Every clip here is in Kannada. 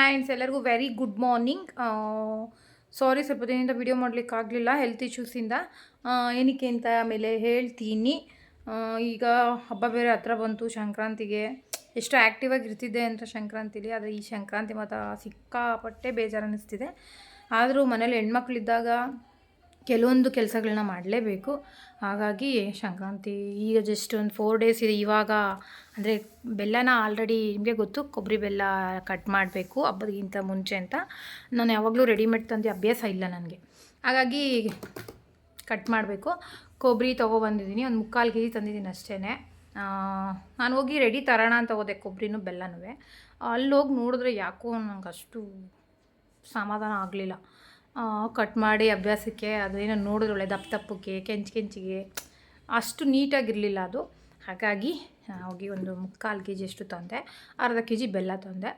ಫ್ರೆಂಡ್ಸ್, ಎಲ್ಲರಿಗೂ ವೆರಿ ಗುಡ್ ಮಾರ್ನಿಂಗ್. ಸಾರಿ, ಸ್ವಲ್ಪ ದಿನದಿಂದ ವಿಡಿಯೋ ಮಾಡಲಿಕ್ಕಾಗಲಿಲ್ಲ ಹೆಲ್ತ್ ಇಶ್ಯೂಸಿಂದ. ಏನಕ್ಕೆ ಅಂತ ಆಮೇಲೆ ಹೇಳ್ತೀನಿ. ಈಗ ಹಬ್ಬ ಬೇರೆ ಹತ್ರ ಬಂತು, ಸಂಕ್ರಾಂತಿಗೆ. ಎಷ್ಟು ಆ್ಯಕ್ಟಿವ್ ಆಗಿ ಇರ್ತಿದ್ದೆ ಅಂತ ಸಂಕ್ರಾಂತಿಲಿ, ಆದರೆ ಈ ಸಂಕ್ರಾಂತಿ ಮಾತ್ರ ಸಿಕ್ಕಾಪಟ್ಟೆ ಬೇಜಾರು ಅನ್ನಿಸ್ತಿದೆ. ಆದರೂ ಮನೇಲಿ ಹೆಣ್ಮಕ್ಳಿದ್ದಾಗ ಕೆಲವೊಂದು ಕೆಲಸಗಳನ್ನ ಮಾಡಲೇಬೇಕು. ಹಾಗಾಗಿ ಸಂಕ್ರಾಂತಿ ಈಗ ಜಸ್ಟ್ ಒಂದು 4 ಡೇಸ್ ಇದೆ. ಇವಾಗ ಅಂದರೆ ಬೆಲ್ಲನ ಆಲ್ರೆಡಿ ನಿಮಗೆ ಗೊತ್ತು, ಕೊಬ್ಬರಿ ಬೆಲ್ಲ ಕಟ್ ಮಾಡಬೇಕು ಹಬ್ಬದಗಿಂತ ಮುಂಚೆ ಅಂತ. ನಾನು ಯಾವಾಗಲೂ ರೆಡಿಮೇಡ್ ತಂದು ಅಭ್ಯಾಸ ಇಲ್ಲ ನನಗೆ, ಹಾಗಾಗಿ ಕಟ್ ಮಾಡಬೇಕು. ಕೊಬ್ಬರಿ ತೊಗೊಬಂದಿದ್ದೀನಿ, ಒಂದು 3/4 kg ತಂದಿದ್ದೀನಿ ಅಷ್ಟೇ. ನಾನು ಹೋಗಿ ರೆಡಿ ತರೋಣ ಅಂತ ಹೋದೆ, ಕೊಬ್ಬರಿನೂ ಬೆಲ್ಲನೂ. ಅಲ್ಲಿ ಹೋಗಿ ನೋಡಿದ್ರೆ ಯಾಕೋ ನಂಗೆ ಅಷ್ಟು ಸಮಾಧಾನ ಆಗಲಿಲ್ಲ. ಕಟ್ ಮಾಡಿ ಅಭ್ಯಾಸಕ್ಕೆ ಅದೇನೋ ನೋಡಿದ್ರೆ ಒಳ್ಳೆ ದಪ್ಪಕ್ಕೆ ಕೆಂಚಿಗೆ ಅಷ್ಟು ನೀಟಾಗಿರಲಿಲ್ಲ ಅದು. ಹಾಗಾಗಿ ಹೋಗಿ ಒಂದು 3/4 kg ಅಷ್ಟು ತಂದೆ, ಅರ್ಧ kg ಬೆಲ್ಲ ತಂದೆ.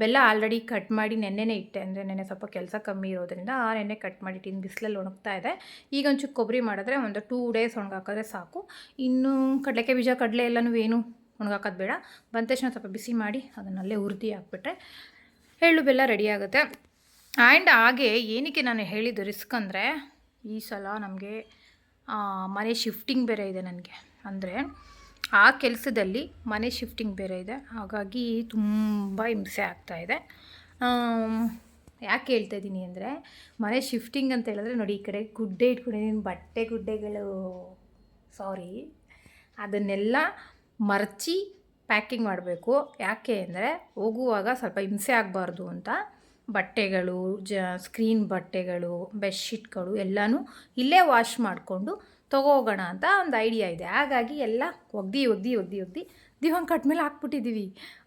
ಬೆಲ್ಲ ಆಲ್ರೆಡಿ ಕಟ್ ಮಾಡಿ ನೆನ್ನೆನೇ ಇಟ್ಟೆ, ಅಂದರೆ ನೆನ್ನೆ ಸ್ವಲ್ಪ ಕೆಲಸ ಕಮ್ಮಿ ಇರೋದ್ರಿಂದ ನೆನ್ನೆ ಕಟ್ ಮಾಡಿಟ್ಟಿನಿ, ಬಿಸಿಲಲ್ಲಿ ಒಣಗ್ತಾ ಇದೆ. ಈಗ ಒಂಚೂರು ಕೊಬ್ಬರಿ ಮಾಡಿದ್ರೆ ಒಂದು 2 ಡೇಸ್ ಒಣಗಾಕಿದ್ರೆ ಸಾಕು. ಇನ್ನು ಕಡಲೆಕಾಯಿ ಬೀಜ, ಕಡಲೆ ಎಲ್ಲನೂ ಏನು ಒಣಗಾಕೋದು ಬೇಡ. ಬಂದ ತಕ್ಷಣ ಸ್ವಲ್ಪ ಬಿಸಿ ಮಾಡಿ ಅದನ್ನಲ್ಲೇ ಹುರಿದು ಹಾಕ್ಬಿಟ್ರೆ ಎಳ್ಳು ಬೆಲ್ಲ ರೆಡಿ ಆಗುತ್ತೆ. ಆ್ಯಂಡ್ ಹಾಗೆ ಏನಕ್ಕೆ ನಾನು ಹೇಳಿದ್ದು ರಿಸ್ಕ್ ಅಂದರೆ, ಈ ಸಲ ನಮಗೆ ಮನೆ ಶಿಫ್ಟಿಂಗ್ ಬೇರೆ ಇದೆ ನನಗೆ. ಅಂದರೆ ಆ ಕೆಲಸದಲ್ಲಿ ಮನೆ ಶಿಫ್ಟಿಂಗ್ ಬೇರೆ ಇದೆ, ಹಾಗಾಗಿ ತುಂಬ ಹಿಂಸೆ ಆಗ್ತಾಯಿದೆ. ಯಾಕೆ ಹೇಳ್ತಾ ಇದ್ದೀನಿ ಅಂದರೆ, ಮನೆ ಶಿಫ್ಟಿಂಗ್ ಅಂತ ಹೇಳಿದ್ರೆ ನೋಡಿ, ಈ ಕಡೆ ಗುಡ್ಡೆ ಇಟ್ಕೊಂಡಿದ್ದೀನಿ, ಬಟ್ಟೆ ಗುಡ್ಡೆಗಳು ಸಾರಿ ಅದನ್ನೆಲ್ಲ ಮರ್ಚಿ ಪ್ಯಾಕಿಂಗ್ ಮಾಡಬೇಕು. ಯಾಕೆ ಅಂದರೆ ಹೋಗುವಾಗ ಸ್ವಲ್ಪ ಹಿಂಸೆ ಆಗಬಾರ್ದು ಅಂತ ಬಟ್ಟೆಗಳು, ಸ್ಕ್ರೀನ್ ಬಟ್ಟೆಗಳು, ಬೆಡ್ಶೀಟ್ಗಳು ಎಲ್ಲನೂ ಇಲ್ಲೇ ವಾಶ್ ಮಾಡಿಕೊಂಡು ತೊಗೋಗೋಣ ಅಂತ ಒಂದು ಐಡಿಯಾ ಇದೆ. ಹಾಗಾಗಿ ಎಲ್ಲ ಒಗ್ದು ದಿವಂಗ್ ಕಟ್ ಮೇಲೆ ಹಾಕ್ಬಿಟ್ಟಿದ್ದೀವಿ.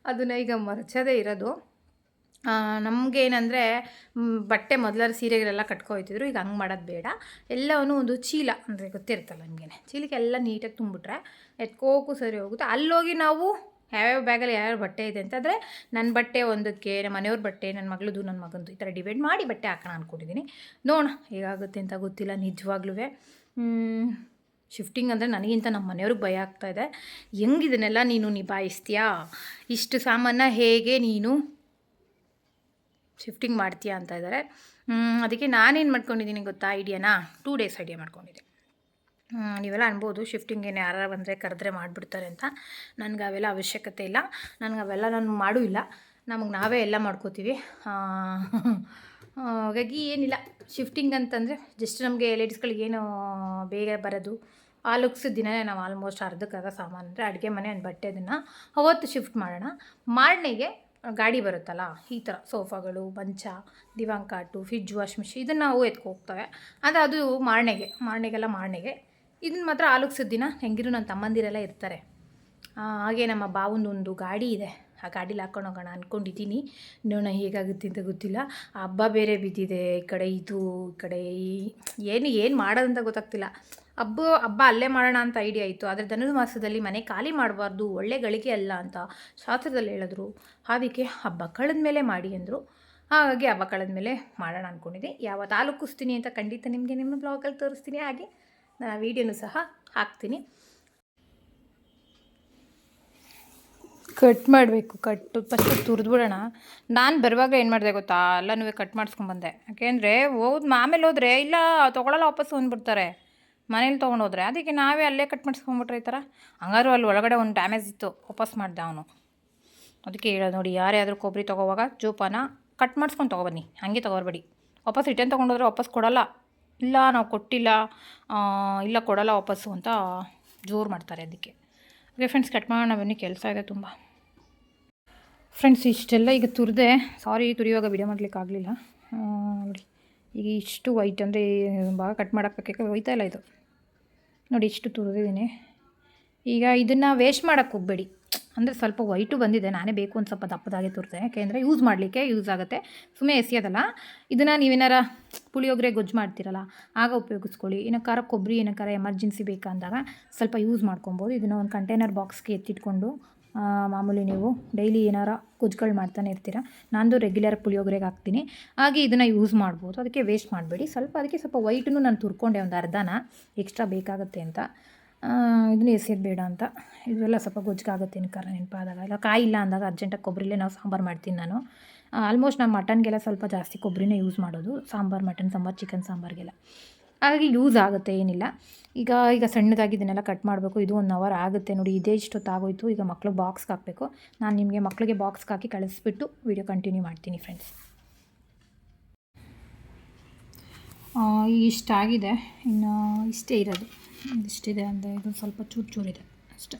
ಅದನ್ನು ಈಗ ಮರ್ಚೋದೇ ಇರೋದು. ನಮಗೇನೆಂದರೆ ಬಟ್ಟೆ ಮೊದಲಾರು ಸೀರೆಗಳೆಲ್ಲ ಕಟ್ಕೊಯ್ತಿದ್ರು, ಈಗ ಹಂಗೆ ಮಾಡೋದು ಬೇಡ. ಎಲ್ಲವೂ ಒಂದು ಚೀಲ ಅಂದರೆ ಗೊತ್ತಿರುತ್ತಲ್ಲ ನಿಮಗೇನೆ, ಚೀಲಕ್ಕೆ ಎಲ್ಲ ನೀಟಾಗಿ ತುಂಬಿಟ್ರೆ ಎತ್ಕೋಕ್ಕೂ ಸರಿ ಹೋಗುತ್ತೆ. ಅಲ್ಲೋಗಿ ನಾವು ಯಾವ್ಯಾವ ಬ್ಯಾಗಲ್ಲಿ ಯಾವ್ಯಾವ ಬಟ್ಟೆ ಇದೆ ಅಂತಂದರೆ, ನನ್ನ ಬಟ್ಟೆ ಒಂದಕ್ಕೆ, ನಮ್ಮ ಮನೆಯವ್ರ ಬಟ್ಟೆ, ನನ್ನ ಮಗಳದು, ನನ್ನ ಮಗಂದು, ಈ ಥರ ಡಿವೈಡ್ ಮಾಡಿ ಬಟ್ಟೆ ಹಾಕೋಣ ಅಂದ್ಕೊಂಡಿದ್ದೀನಿ. ನೋಡೋಣ ಹೇಗಾಗುತ್ತೆ ಅಂತ ಗೊತ್ತಿಲ್ಲ ನಿಜವಾಗ್ಲೂ. ಶಿಫ್ಟಿಂಗ್ ಅಂದರೆ ನನಗಿಂತ ನಮ್ಮ ಮನೆಯವ್ರಿಗೆ ಭಯ ಆಗ್ತಾಯಿದೆ. ಹೆಂಗಿದನ್ನೆಲ್ಲ ನೀನು ನಿಭಾಯಿಸ್ತೀಯಾ, ಇಷ್ಟು ಸಾಮಾನ ಹೇಗೆ ನೀನು ಶಿಫ್ಟಿಂಗ್ ಮಾಡ್ತೀಯಾ ಅಂತ ಇದ್ದಾರೆ. ಅದಕ್ಕೆ ನಾನೇನು ಮಾಡ್ಕೊಂಡಿದ್ದೀನಿ ಗೊತ್ತಾ ಐಡಿಯಾನ, 2 ಡೇಸ್ ಐಡಿಯಾ ಮಾಡ್ಕೊಂಡಿದ್ದೆ. ನೀವೆಲ್ಲ ಅನ್ಬೋದು ಶಿಫ್ಟಿಂಗ್ ಏನು ಯಾರು ಬಂದರೆ ಕರೆದ್ರೆ ಮಾಡಿಬಿಡ್ತಾರೆ ಅಂತ. ನನಗೆ ಅವೆಲ್ಲ ಅವಶ್ಯಕತೆ ಇಲ್ಲ, ನನಗೆ ಅವೆಲ್ಲ ನಾನು ಮಾಡೂ ಇಲ್ಲ. ನಮಗೆ ನಾವೇ ಎಲ್ಲ ಮಾಡ್ಕೋತೀವಿ. ಹಾಗಾಗಿ ಏನಿಲ್ಲ, ಶಿಫ್ಟಿಂಗ್ ಅಂತಂದರೆ ಜಸ್ಟ್ ನಮಗೆ ಲೇಡೀಸ್ಗಳಿಗೆ ಏನು ಬೇಗ ಬರೋದು, ಆ ಲುಕ್ಸ್ ದಿನವೇ ನಾವು ಆಲ್ಮೋಸ್ಟ್ ಅರ್ಧಕ್ಕರ್ಧ ಸಾಮಾನು ಅಂದರೆ ಅಡುಗೆ ಮನೆ ಆ್ಯಂಡ್ ಬಟ್ಟೆ, ಅದನ್ನು ಅವತ್ತು ಶಿಫ್ಟ್ ಮಾಡೋಣ. ಮಾರನೆಗೆ ಗಾಡಿ ಬರುತ್ತಲ್ಲ, ಈ ಥರ ಸೋಫಾಗಳು, ಮಂಚ, ದಿವಾನ್ ಕಾಟು, ಫ್ರಿಜ್, ವಾಶ್ ಮಿಷಿನ್, ಇದನ್ನು ನಾವು ಎತ್ಕೋಗ್ತವೆ. ಅದು ಮಾರನೆಗೆ ಇದನ್ನು ಮಾತ್ರ ಆಲುಕ್ಸದ ದಿನ ಹೆಂಗಿರು ನನ್ನ ತಮ್ಮಂದಿರೆಲ್ಲ ಇರ್ತಾರೆ. ಹಾಗೆ ನಮ್ಮ ಬಾವೊಂದೊಂದು ಗಾಡಿ ಇದೆ, ಆ ಗಾಡೀಲಿ ಹಾಕೊಂಡು ಹೋಗೋಣ ಅಂದ್ಕೊಂಡಿದ್ದೀನಿ. ನೋಡೋಣ ಹೇಗಾಗುತ್ತೆ ಅಂತ ಗೊತ್ತಿಲ್ಲ. ಹಬ್ಬ ಬೇರೆ ಬಿದ್ದಿದೆ, ಈ ಕಡೆ ಇದು, ಈ ಕಡೆ ಏನು ಮಾಡೋದಂತ ಗೊತ್ತಾಗ್ತಿಲ್ಲ. ಹಬ್ಬ ಅಲ್ಲೇ ಮಾಡೋಣ ಅಂತ ಐಡಿಯಾ ಇತ್ತು, ಆದರೆ ಧನುರ್ಮಾಸದಲ್ಲಿ ಮನೆ ಖಾಲಿ ಮಾಡಬಾರ್ದು, ಒಳ್ಳೆ ಗಳಿಕೆ ಅಲ್ಲ ಅಂತ ಶಾಸ್ತ್ರದಲ್ಲಿ ಹೇಳಿದ್ರು. ಅದಕ್ಕೆ ಹಬ್ಬ ಕಳೆದ ಮೇಲೆ ಮಾಡಿ ಅಂದರು. ಹಾಗಾಗಿ ಹಬ್ಬ ಕಳೆದ ಮೇಲೆ ಮಾಡೋಣ ಅಂದ್ಕೊಂಡಿದ್ದೆ. ಯಾವತ್ತು ಆಲುಕ್ಕಿಸ್ತೀನಿ ಅಂತ ಖಂಡಿತ ನಿಮಗೆ ನಿಮ್ಮ ಬ್ಲಾಗಲ್ಲಿ ತೋರಿಸ್ತೀನಿ. ಹಾಗೆ ನಾನು ವೀಡಿಯೋನು ಸಹ ಹಾಕ್ತೀನಿ. ಕಟ್ ಮಾಡಬೇಕು, ಫಸ್ಟ್ ತುರಿದ್ಬಿಡೋಣ. ನಾನು ಬರುವಾಗ ಏನು ಮಾಡಿದೆ ಗೊತ್ತಾ, ಎಲ್ಲನೂ ಕಟ್ ಮಾಡಿಸ್ಕೊಂಡ್ಬಂದೆ. ಯಾಕೆಂದರೆ ಆಮೇಲೆ ಹೋದರೆ ಇಲ್ಲ ತೊಗೊಳಲ್ಲ, ವಾಪಸ್ಸು ಅಂದ್ಬಿಡ್ತಾರೆ ಮನೇಲಿ ತೊಗೊಂಡೋದ್ರೆ. ಅದಕ್ಕೆ ನಾವೇ ಅಲ್ಲೇ ಕಟ್ ಮಾಡಿಸ್ಕೊಂಬಿಟ್ರೆ ಈ ಥರ. ಹಂಗಾರು ಅಲ್ಲಿ ಒಳಗಡೆ ಒಂದು ಡ್ಯಾಮೇಜ್ ಇತ್ತು, ವಾಪಸ್ ಮಾಡಿದೆ ಅವನು. ಅದಕ್ಕೆ ಹೇಳೋದು ನೋಡಿ, ಯಾರ್ಯಾದರೂ ಕೊಬ್ಬರಿ ತೊಗೋವಾಗ ಜೋಪಾನ ಕಟ್ ಮಾಡಿಸ್ಕೊಂಡು ತೊಗೊಬನ್ನಿ, ಹಾಗೆ ತೊಗೊಬರ್ಬೇಡಿ. ವಾಪಸ್ ರಿಟರ್ನ್ ತೊಗೊಂಡೋದ್ರೆ ವಾಪಸ್ ಕೊಡೋಲ್ಲ, ಇಲ್ಲ ನಾವು ಕೊಟ್ಟಿಲ್ಲ, ಇಲ್ಲ ಕೊಡೋಲ್ಲ ವಾಪಸ್ಸು ಅಂತ ಜೋರು ಮಾಡ್ತಾರೆ. ಅದಕ್ಕೆ ಓಕೆ ಫ್ರೆಂಡ್ಸ್, ಕಟ್ ಮಾಡೋಣ ಬನ್ನಿ, ಕೆಲಸ ಇದೆ ತುಂಬ. ಫ್ರೆಂಡ್ಸ್ ಇಷ್ಟೆಲ್ಲ ಈಗ ತುರಿದೆ, ಸಾರಿ ತುರಿಯುವಾಗ ವಿಡಿಯೋ ಮಾಡಲಿಕ್ಕಾಗಲಿಲ್ಲ. ನೋಡಿ ಈಗ ಇಷ್ಟು ವೈಟ್, ಅಂದರೆ ಭಾಗ ಕಟ್ ಮಾಡೋಕ್ಕೆ ಹೋಯ್ತಾ ಇಲ್ಲ ಇದು. ನೋಡಿ ಇಷ್ಟು ತುರಿದಿದ್ದೀನಿ. ಈಗ ಇದನ್ನು ವೇಸ್ಟ್ ಮಾಡೋಕ್ಕೆ ಹೋಗಬೇಡಿ, ಅಂದರೆ ಸ್ವಲ್ಪ ವೈಟು ಬಂದಿದೆ, ನಾನೇ ಬೇಕು ಒಂದು ಸ್ವಲ್ಪ ದಪ್ಪದಾಗೆ ತುರಿದೆ. ಯಾಕೆಂದರೆ ಯೂಸ್ ಮಾಡಲಿಕ್ಕೆ ಯೂಸ್ ಆಗುತ್ತೆ, ಸುಮ್ಮನೆ ಎಸೆಯೋದಲ್ಲ. ಇದನ್ನು ನೀವೇನಾರ ಪುಳಿಯೋಗರೆ ಗೊಜ್ಜು ಮಾಡ್ತೀರಲ್ಲ ಆಗ ಉಪಯೋಗಿಸ್ಕೊಳ್ಳಿ. ಇನ್ನು ಖಾರ ಕೊಬ್ಬರಿ ಏನಕ್ಕಾರ ಎಮರ್ಜೆನ್ಸಿ ಬೇಕಂದಾಗ ಸ್ವಲ್ಪ ಯೂಸ್ ಮಾಡ್ಕೊಬೋದು. ಇದನ್ನು ಒಂದು ಕಂಟೈನರ್ ಬಾಕ್ಸ್ಗೆ ಎತ್ತಿಟ್ಕೊಂಡು ಮಾಮೂಲಿ ನೀವು ಡೈಲಿ ಏನಾರ ಗೊಜ್ಜುಗಳು ಮಾಡ್ತಾನೆ ಇರ್ತೀರ, ನಾನು ರೆಗ್ಯುಲರ್ ಪುಳಿಯೋಗರೆಗೆ ಹಾಕ್ತೀನಿ. ಹಾಗೆ ಇದನ್ನು ಯೂಸ್ ಮಾಡ್ಬೋದು, ಅದಕ್ಕೆ ವೇಸ್ಟ್ ಮಾಡಬೇಡಿ. ಅದಕ್ಕೆ ಸ್ವಲ್ಪ ವೈಟನ್ನು ನಾನು ತುರ್ಕೊಂಡೆ, ಒಂದು ಅರ್ಧನ ಎಕ್ಸ್ಟ್ರಾ ಬೇಕಾಗುತ್ತೆ ಅಂತ. ಇದನ್ನು ಎಸೆಯೋದು ಬೇಡ ಅಂತ. ಇದೆಲ್ಲ ಸ್ವಲ್ಪ ಗೊಜ್ಜಿಗಾಗುತ್ತೆ, ಖಾರ ನೆನಪಾದಾಗ, ಇಲ್ಲ ಕಾಯಿ ಇಲ್ಲ ಅಂದಾಗ ಅರ್ಜೆಂಟಾಗಿ ಕೊಬ್ಬರಿಲೇ ನಾವು ಸಾಂಬಾರು ಮಾಡ್ತೀನಿ ನಾನು. ಆಲ್ಮೋಸ್ಟ್ ನಾನು ಮಟನ್ಗೆಲ್ಲ ಸ್ವಲ್ಪ ಜಾಸ್ತಿ ಕೊಬ್ಬರಿನೇ ಯೂಸ್ ಮಾಡೋದು, ಸಾಂಬಾರು, ಮಟನ್ ಸಾಂಬಾರು, ಚಿಕನ್ ಸಾಂಬಾರಿಗೆಲ್ಲ. ಹಾಗಾಗಿ ಯೂಸ್ ಆಗುತ್ತೆ, ಏನಿಲ್ಲ. ಈಗ ಸಣ್ಣದಾಗಿ ಇದನ್ನೆಲ್ಲ ಕಟ್ ಮಾಡಬೇಕು. ಇದು 1 ಅವರ್ ಆಗುತ್ತೆ ನೋಡಿ. ಇದೇ ಇಷ್ಟೊತ್ತಾಗೋಯ್ತು. ಈಗ ಮಕ್ಳಿಗೆ ಬಾಕ್ಸ್ಗೆ ಹಾಕಬೇಕು. ನಾನು ನಿಮಗೆ ಮಕ್ಕಳಿಗೆ ಬಾಕ್ಸ್ಗೆ ಹಾಕಿ ಕಳಿಸ್ಬಿಟ್ಟು ವಿಡಿಯೋ ಕಂಟಿನ್ಯೂ ಮಾಡ್ತೀನಿ ಫ್ರೆಂಡ್ಸ್. ಇಷ್ಟಾಗಿದೆ, ಇನ್ನು ಇಷ್ಟೇ ಇರೋದು. ಇಷ್ಟಿದೆ ಅಂದರೆ ಇದು ಸ್ವಲ್ಪ ಚೂರಿದೆ ಅಷ್ಟೇ.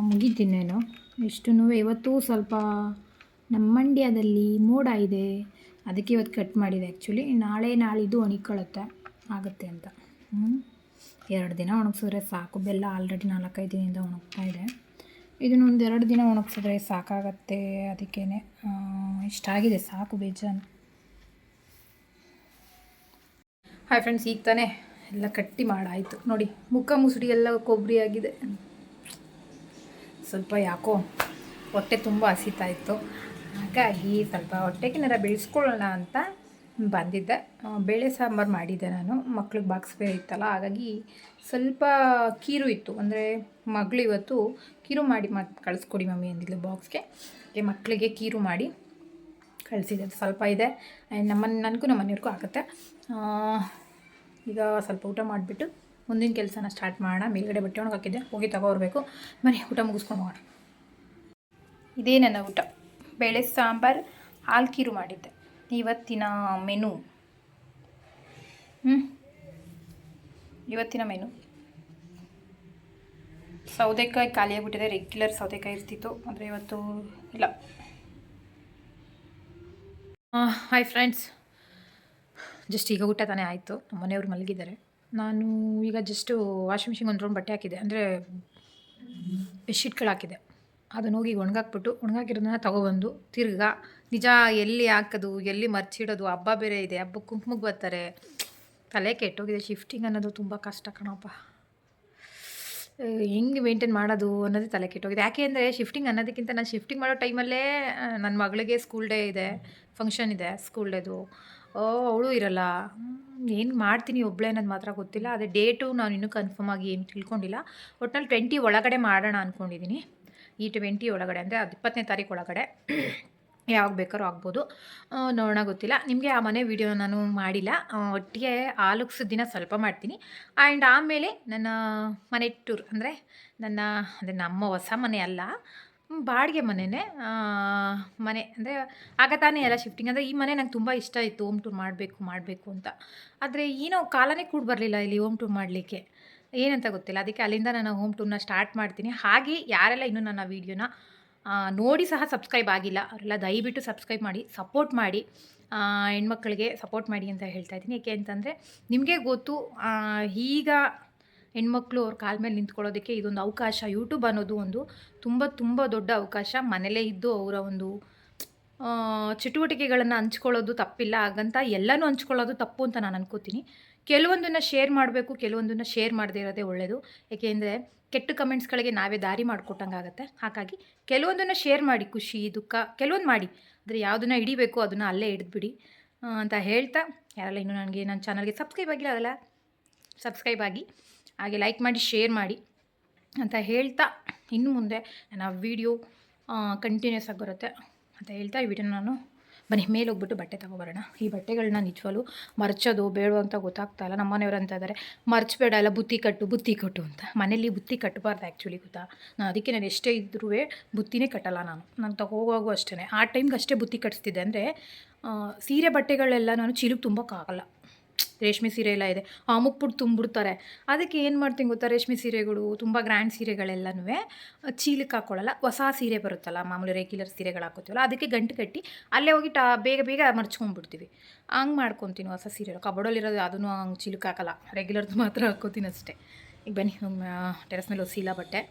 ಮುಗಿತೀನೇನು ಇಷ್ಟೂ. ಇವತ್ತು ಸ್ವಲ್ಪ ನಮ್ಮ ಮಂಡ್ಯದಲ್ಲಿ ಮೋಡ ಇದೆ, ಅದಕ್ಕೆ ಇವತ್ತು ಕಟ್ ಮಾಡಿದೆ. ಆ್ಯಕ್ಚುಲಿ ನಾಳಿದ್ದು ಒಣಗಿಕೊಳ್ಳುತ್ತೆ, ಆಗುತ್ತೆ ಅಂತ. 2 ದಿನ ಒಣಗಿಸಿದ್ರೆ ಸಾಕು. ಬೆಲ್ಲ ಆಲ್ರೆಡಿ 4-5 ದಿನದಿಂದ ಒಣಗ್ತಾ ಇದೆ. ಇದನ್ನು 1-2 ದಿನ ಒಣಗಿಸಿದ್ರೆ ಸಾಕಾಗತ್ತೆ. ಅದಕ್ಕೇ ಇಷ್ಟಾಗಿದೆ, ಸಾಕು, ಬೇಜಾನು. ಹಾಯ್ ಫ್ರೆಂಡ್ಸ್, ಈಗ ತಾನೇ ಎಲ್ಲ ಕಟ್ಟಿ ಮಾಡಾಯಿತು ನೋಡಿ. ಮುಖ ಮುಸುಡಿ ಎಲ್ಲ ಕೊಬ್ಬರಿ ಆಗಿದೆ. ಸ್ವಲ್ಪ ಯಾಕೋ ಹೊಟ್ಟೆ ತುಂಬ ಹಸಿತಾಯಿತ್ತು. ಹಾಗಾಗಿ ಸ್ವಲ್ಪ ಹೊಟ್ಟೆಗಿನಾರ ಬೆಳೆಸ್ಕೊಳ್ಳೋಣ ಅಂತ ಬಂದಿದ್ದೆ. ಬೇಳೆ ಸಾಂಬಾರು ಮಾಡಿದ್ದೆ ನಾನು. ಮಕ್ಳಿಗೆ ಬಾಕ್ಸ್ ಬೇರೆ ಇತ್ತಲ್ಲ, ಹಾಗಾಗಿ ಸ್ವಲ್ಪ ಕೀರು ಇತ್ತು. ಅಂದರೆ ಮಗಳು ಇವತ್ತು ಕೀರು ಮಾಡಿ ಕಳಿಸ್ಕೊಡಿ ಮಮ್ಮಿ ಅಂದಿದ್ಲು ಬಾಕ್ಸ್ಗೆ. ಮಕ್ಕಳಿಗೆ ಕೀರು ಮಾಡಿ ಕಳಿಸಿದೆ. ಸ್ವಲ್ಪ ಇದೆ, ನನಗೂ ನಮ್ಮ ಮನೆಯವ್ರಿಗೂ ಆಗುತ್ತೆ. ಈಗ ಸ್ವಲ್ಪ ಊಟ ಮಾಡಿಬಿಟ್ಟು ಮುಂದಿನ ಕೆಲಸನ ಸ್ಟಾರ್ಟ್ ಮಾಡೋಣ. ಮೇಲ್ಗಡೆ ಬಟ್ಟೆ ಒಣಗಿ ಹಾಕಿದ್ದೆ, ಹೋಗಿ ತಗೋಬರ್ಬೇಕು. ಬನ್ನಿ ಊಟ ಮುಗಿಸ್ಕೊಂಡು ಹೋಗೋಣ. ಇದೇ ನನ್ನ ಊಟ, ಬೇಳೆ ಸಾಂಬಾರು, ಹಾಲು ಕೀರು ಮಾಡಿದ್ದೆ. ಇವತ್ತಿನ ಮೆನು ಸೌತೆಕಾಯಿ ಖಾಲಿಯಾಗಿಬಿಟ್ಟಿದೆ. ರೆಗ್ಯುಲರ್ ಸೌತೆಕಾಯಿ ಇರ್ತಿತ್ತು, ಆದರೆ ಇವತ್ತು ಇಲ್ಲ. ಹಾಯ್ ಫ್ರೆಂಡ್ಸ್, ಜಸ್ಟ್ ಈಗ ಊಟ ತಾನೇ ಆಯಿತು. ನಮ್ಮ ಮನೆಯವರು ಮಲಗಿದ್ದಾರೆ. ನಾನು ಈಗ ಜಸ್ಟು ವಾಷಿಂಗ್ ಮಿಷಿನ್ ಒಂದು ರೌಂಡ್ ಬಟ್ಟೆ ಹಾಕಿದೆ, ಅಂದರೆ ಬೆಡ್ಶೀಟ್ಗಳು ಹಾಕಿದೆ. ಅದನ್ನು ಹೋಗಿ ಒಣಗಾಕಿರೋದನ್ನ ತೊಗೊಬಂದು ತಿರ್ಗಾ ನಿಜ ಎಲ್ಲಿ ಹಾಕೋದು, ಎಲ್ಲಿ ಮರ್ಚಿಡೋದು. ಹಬ್ಬ ಬೇರೆ ಇದೆ, ಹಬ್ಬಕ್ಕೆ ಕುಂಕುಮಕ್ಕೆ ಬರ್ತಾರೆ. ತಲೆ ಕೆಟ್ಟೋಗಿದೆ. ಶಿಫ್ಟಿಂಗ್ ಅನ್ನೋದು ತುಂಬ ಕಷ್ಟ ಕಣಪ್ಪ. ಹೆಂಗೆ ಮೇಂಟೈನ್ ಮಾಡೋದು ಅನ್ನೋದೇ ತಲೆ ಕೆಟ್ಟೋಗಿದೆ. ಯಾಕೆ ಅಂದರೆ ಶಿಫ್ಟಿಂಗ್ ಅನ್ನೋದಕ್ಕಿಂತ ನಾನು ಶಿಫ್ಟಿಂಗ್ ಮಾಡೋ ಟೈಮಲ್ಲೇ ನನ್ನ ಮಗಳಿಗೆ ಸ್ಕೂಲ್ ಡೇ ಇದೆ, ಫಂಕ್ಷನ್ ಇದೆ ಸ್ಕೂಲ್ ಡೇದು. ಅವಳು ಇರಲ್ಲ. ಏನು ಮಾಡ್ತೀನಿ ಒಬ್ಬಳೇ ಅನ್ನೋದು ಮಾತ್ರ ಗೊತ್ತಿಲ್ಲ. ಅದೇ ಡೇಟು ನಾನು ಇನ್ನೂ ಕನ್ಫರ್ಮ್ ಆಗಿ ಏನು ತಿಳ್ಕೊಂಡಿಲ್ಲ. ಒಟ್ನಲ್ಲಿ 20 ಒಳಗಡೆ ಮಾಡೋಣ ಅಂದ್ಕೊಂಡಿದ್ದೀನಿ. ಈ 20 ಒಳಗಡೆ ಅಂದರೆ ಅದು 20ನೇ ತಾರೀಕು ಒಳಗಡೆ ಯಾವಾಗ ಬೇಕಾದ್ರೂ ಆಗ್ಬೋದು, ನೋಡೋಣ, ಗೊತ್ತಿಲ್ಲ. ನಿಮಗೆ ಆ ಮನೆ ವೀಡಿಯೋ ನಾನು ಮಾಡಿಲ್ಲ. ಒಟ್ಟಿಗೆ ಆಲುಕ್ಸದ ದಿನ ಸ್ವಲ್ಪ ಮಾಡ್ತೀನಿ. ಆ್ಯಂಡ್ ಆಮೇಲೆ ನನ್ನ ಮನೆ ಟೂರ್, ಅಂದರೆ ನಮ್ಮ ಹೊಸ ಮನೆ ಅಲ್ಲ, ಬಾಡಿಗೆ ಮನೆಯೇ. ಮನೆ ಅಂದರೆ ಆಗ ತಾನೇ ಎಲ್ಲ ಶಿಫ್ಟಿಂಗ್. ಅಂದರೆ ಈ ಮನೆ ನಂಗೆ ತುಂಬ ಇಷ್ಟ ಇತ್ತು, ಹೋಮ್ ಟೂರ್ ಮಾಡಬೇಕು ಅಂತ. ಆದರೆ ಏನೋ ಕಾಲನೇ ಕೂಡ ಬರಲಿಲ್ಲ ಇಲ್ಲಿ ಹೋಮ್ ಟೂರ್ ಮಾಡಲಿಕ್ಕೆ, ಏನಂತ ಗೊತ್ತಿಲ್ಲ. ಅದಕ್ಕೆ ಅಲ್ಲಿಂದ ನಾನು ಹೋಮ್ ಟೂರ್ನ ಸ್ಟಾರ್ಟ್ ಮಾಡ್ತೀನಿ. ಹಾಗೆ ಯಾರೆಲ್ಲ ಇನ್ನೂ ನನ್ನ ವೀಡಿಯೋನ ನೋಡಿ ಸಹ ಸಬ್ಸ್ಕ್ರೈಬ್ ಆಗಿಲ್ಲ ಅವರೆಲ್ಲ ದಯವಿಟ್ಟು ಸಬ್ಸ್ಕ್ರೈಬ್ ಮಾಡಿ, ಸಪೋರ್ಟ್ ಮಾಡಿ. ಹೆಣ್ಮಕ್ಳಿಗೆ ಸಪೋರ್ಟ್ ಮಾಡಿ ಅಂತ ಹೇಳ್ತಾ ಇದ್ದೀನಿ. ಏಕೆ ಅಂತಂದರೆ ನಿಮಗೆ ಗೊತ್ತು, ಈಗ ಹೆಣ್ಮಕ್ಳು ಅವ್ರ ಕಾಲ ಮೇಲೆ ನಿಂತ್ಕೊಳ್ಳೋದಕ್ಕೆ ಇದೊಂದು ಅವಕಾಶ. ಯೂಟ್ಯೂಬ್ ಅನ್ನೋದು ಒಂದು ತುಂಬ ದೊಡ್ಡ ಅವಕಾಶ. ಮನೇಲೇ ಇದ್ದು ಅವರ ಒಂದು ಚಟುವಟಿಕೆಗಳನ್ನು ಹಂಚ್ಕೊಳ್ಳೋದು ತಪ್ಪಿಲ್ಲ. ಹಾಗಂತ ಎಲ್ಲನೂ ಹಂಚ್ಕೊಳ್ಳೋದು ತಪ್ಪು ಅಂತ ನಾನು ಅನ್ಕೋತೀನಿ. ಕೆಲವೊಂದನ್ನು ಶೇರ್ ಮಾಡಬೇಕು, ಕೆಲವೊಂದನ್ನು ಶೇರ್ ಮಾಡದೇ ಇರೋದೇ ಒಳ್ಳೆಯದು. ಏಕೆಂದರೆ ಕೆಟ್ಟ ಕಮೆಂಟ್ಸ್ಗಳಿಗೆ ನಾವೇ ದಾರಿ ಮಾಡಿಕೊಟ್ಟಂಗೆ ಆಗುತ್ತೆ. ಹಾಗಾಗಿ ಕೆಲವೊಂದನ್ನು ಶೇರ್ ಮಾಡಿ, ಖುಷಿ ದುಃಖ ಕೆಲವೊಂದು ಮಾಡಿ. ಆದರೆ ಯಾವುದನ್ನು ಹಿಡಿಬೇಕು ಅದನ್ನು ಅಲ್ಲೇ ಹಿಡಿದ್ಬಿಡಿ ಅಂತ ಹೇಳ್ತಾ, ಯಾರೆಲ್ಲ ಇನ್ನೂ ನನ್ನ ಚಾನಲ್ಗೆ ಸಬ್ಸ್ಕ್ರೈಬ್ ಆಗಿಲ್ಲ ಅದೆಲ್ಲ ಸಬ್ಸ್ಕ್ರೈಬ್ ಆಗಿ, ಹಾಗೆ ಲೈಕ್ ಮಾಡಿ, ಶೇರ್ ಮಾಡಿ ಅಂತ ಹೇಳ್ತಾ, ಇನ್ನು ಮುಂದೆ ನನ್ನ ವೀಡಿಯೋ ಕಂಟಿನ್ಯೂಸ್ ಆಗಿ ಬರುತ್ತೆ ಅಂತ ಹೇಳ್ತಾ ಈ ವಿಡಿಯೋನ ನಾನು ಬನ್ನಿ ಮೇಲೆ ಹೋಗ್ಬಿಟ್ಟು ಬಟ್ಟೆ ತೊಗೊಬರೋಣ. ಈ ಬಟ್ಟೆಗಳನ್ನ ನಿಜವಾಗ್ಲೂ ಮರ್ಚೋದು ಬೇಡ ಅಂತ ಗೊತ್ತಾಗ್ತಾ ಇಲ್ಲ. ನಮ್ಮ ಮನೆಯವರು ಅಂತ ಇದ್ದಾರೆ, ಮರ್ಚಬೇಡ, ಎಲ್ಲ ಬುತ್ತಿ ಕಟ್ಟು ಅಂತ. ಮನೇಲಿ ಬುತ್ತಿ ಕಟ್ಟಬಾರ್ದು ಆ್ಯಕ್ಚುಲಿ, ಗೊತ್ತಾ. ಅದಕ್ಕೆ ನಾನು ಎಷ್ಟೇ ಇದ್ರೂ ಬುತ್ತಿನೇ ಕಟ್ಟಲ್ಲ. ನಾನು ತಗೋವಾಗೂ ಅಷ್ಟೇ ಆ ಟೈಮ್ಗೆ ಅಷ್ಟೇ ಬುತ್ತಿ ಕಟ್ಟಿಸ್ತಿದ್ದೆ. ಅಂದರೆ ಸೀರೆ ಬಟ್ಟೆಗಳೆಲ್ಲ ನಾನು ಚೀಲಕ್ಕೆ ತುಂಬೋಕ್ಕಾಗಲ್ಲ. ರೇಷ್ಮೆ ಸೀರೆ ಎಲ್ಲ ಇದೆ, ಮುಕ್ಬಿಟ್ಟು ತುಂಬಿಡ್ತಾರೆ. ಅದಕ್ಕೆ ಏನು ಮಾಡ್ತೀನಿ ಗೊತ್ತಾ, ರೇಷ್ಮೆ ಸೀರೆಗಳು ತುಂಬ ಗ್ರ್ಯಾಂಡ್ ಸೀರೆಗಳೆಲ್ಲನೂ ಚೀಲಕ್ಕೆ ಹಾಕ್ಕೊಳ್ಳಲ್ಲ. ಹೊಸ ಸೀರೆ ಬರುತ್ತಲ್ಲ, ಮಾಮೂಲಿ ರೆಗ್ಯುಲರ್ ಸೀರೆಗಳು ಹಾಕೋತೀವಲ್ಲ, ಅದಕ್ಕೆ ಗಂಟು ಕಟ್ಟಿ ಅಲ್ಲೇ ಹೋಗಿ ಬೇಗ ಮರ್ಚ್ಕೊಂಡ್ಬಿಡ್ತೀವಿ. ಹಂಗೆ ಮಾಡ್ಕೊತೀನಿ. ಹೊಸ ಸೀರೆ ಕಬೋರ್ಡಲ್ಲಿರೋದು ಅದನ್ನು ಹಂಗೆ ಚೀಲಕ್ಕೆ ಹಾಕಲ್ಲ, ರೆಗ್ಯುಲರ್ದು ಮಾತ್ರ ಹಾಕ್ಕೋತೀನಿ ಅಷ್ಟೇ. ಈಗ ಬನ್ನಿ ಟೆರೆಸ್ ಮೇಲೆ ಹೊಸಿಲ್ಲ ಬಟ್ಟೆ,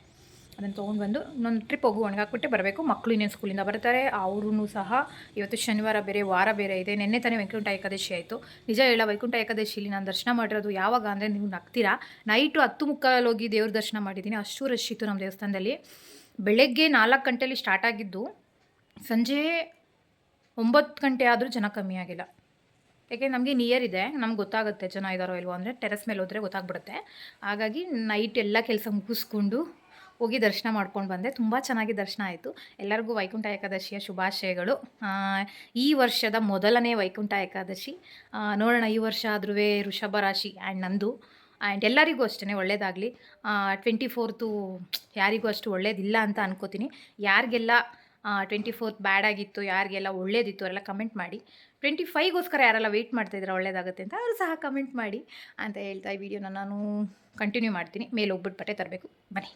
ಅದನ್ನು ತೊಗೊಂಡು ಬಂದು ಇನ್ನೊಂದು ಟ್ರಿಪ್ ಹೋಗಿ ಒಣಗಾಕ್ಬಿಟ್ಟೆ ಬರಬೇಕು. ಮಕ್ಕಳು ಇನ್ನೇನು ಸ್ಕೂಲಿಂದ ಬರ್ತಾರೆ, ಅವ್ರೂ ಸಹ. ಇವತ್ತು ಶನಿವಾರ ಬೇರೆ, ವಾರ ಬೇರೆ ಇದೆ. ನಿನ್ನೆ ತಾನೇ ವೈಕುಂಠ ಏಕಾದಶಿ ಆಯಿತು. ನಿಜ ಹೇಳ, ವೈಕುಂಠ ಏಕಾದಶಿಲಿ ನಾನು ದರ್ಶನ ಮಾಡಿರೋದು ಯಾವಾಗ ಅಂದರೆ, ನೀವು ನಗ್ತೀರಾ, ನೈಟು 10:15 ಹೋಗಿ ದೇವ್ರ ದರ್ಶನ ಮಾಡಿದ್ದೀನಿ. ಅಷ್ಟು ರಶ್ ಇತ್ತು ನಮ್ಮ ದೇವಸ್ಥಾನದಲ್ಲಿ. ಬೆಳಗ್ಗೆ 4 ಗಂಟೆಲಿ ಸ್ಟಾರ್ಟ್ ಆಗಿದ್ದು, ಸಂಜೆ 9 ಗಂಟೆ ಆದರೂ ಜನ ಕಮ್ಮಿ ಆಗಿಲ್ಲ. ಯಾಕೆ ನಮಗೆ ನಿಯರ್ ಇದೆ, ನಮ್ಗೆ ಗೊತ್ತಾಗುತ್ತೆ ಜನ ಇದ್ದಾರೋ ಇಲ್ವೋ. ಅಂದರೆ ಟೆರೆಸ್ ಮೇಲೆ ಹೋದರೆ ಗೊತ್ತಾಗ್ಬಿಡುತ್ತೆ. ಹಾಗಾಗಿ ನೈಟ್ ಎಲ್ಲ ಕೆಲಸ ಮುಗಿಸ್ಕೊಂಡು ಹೋಗಿ ದರ್ಶನ ಮಾಡ್ಕೊಂಡು ಬಂದೆ. ತುಂಬ ಚೆನ್ನಾಗಿ ದರ್ಶನ ಆಯಿತು. ಎಲ್ಲರಿಗೂ ವೈಕುಂಠ ಏಕಾದಶಿಯ ಶುಭಾಶಯಗಳು. ಈ ವರ್ಷದ ಮೊದಲನೇ ವೈಕುಂಠ ಏಕಾದಶಿ. ನೋಡೋಣ ಈ ವರ್ಷ ಆದ್ರೂ ವೃಷಭ ರಾಶಿ ಆ್ಯಂಡ್ ನಂದು ಆ್ಯಂಡ್ ಎಲ್ಲರಿಗೂ ಅಷ್ಟೇ ಒಳ್ಳೆಯದಾಗಲಿ. 24th ಯಾರಿಗೂ ಅಷ್ಟು ಒಳ್ಳೇದಿಲ್ಲ ಅಂತ ಅನ್ಕೋತೀನಿ. ಯಾರಿಗೆಲ್ಲ 24th ಬ್ಯಾಡ್ ಆಗಿತ್ತು, ಯಾರಿಗೆಲ್ಲ ಒಳ್ಳೇದಿತ್ತು ಅವರೆಲ್ಲ ಕಮೆಂಟ್ ಮಾಡಿ. 25ಗೋಸ್ಕರ ಯಾರೆಲ್ಲ ವೆಯ್ಟ್ ಮಾಡ್ತಾಯಿದ್ರೆ ಒಳ್ಳೇದಾಗುತ್ತೆ ಅಂತ ಅವರು ಸಹ ಕಮೆಂಟ್ ಮಾಡಿ ಅಂತ ಹೇಳ್ತಾ ಈ ವಿಡಿಯೋನ ನಾನು ಕಂಟಿನ್ಯೂ ಮಾಡ್ತೀನಿ. ಮೇಲೆ ಹೋಗ್ಬಿಟ್ಟು ಬಟ್ಟೆ ತರಬೇಕು, ಬನ್ನಿ.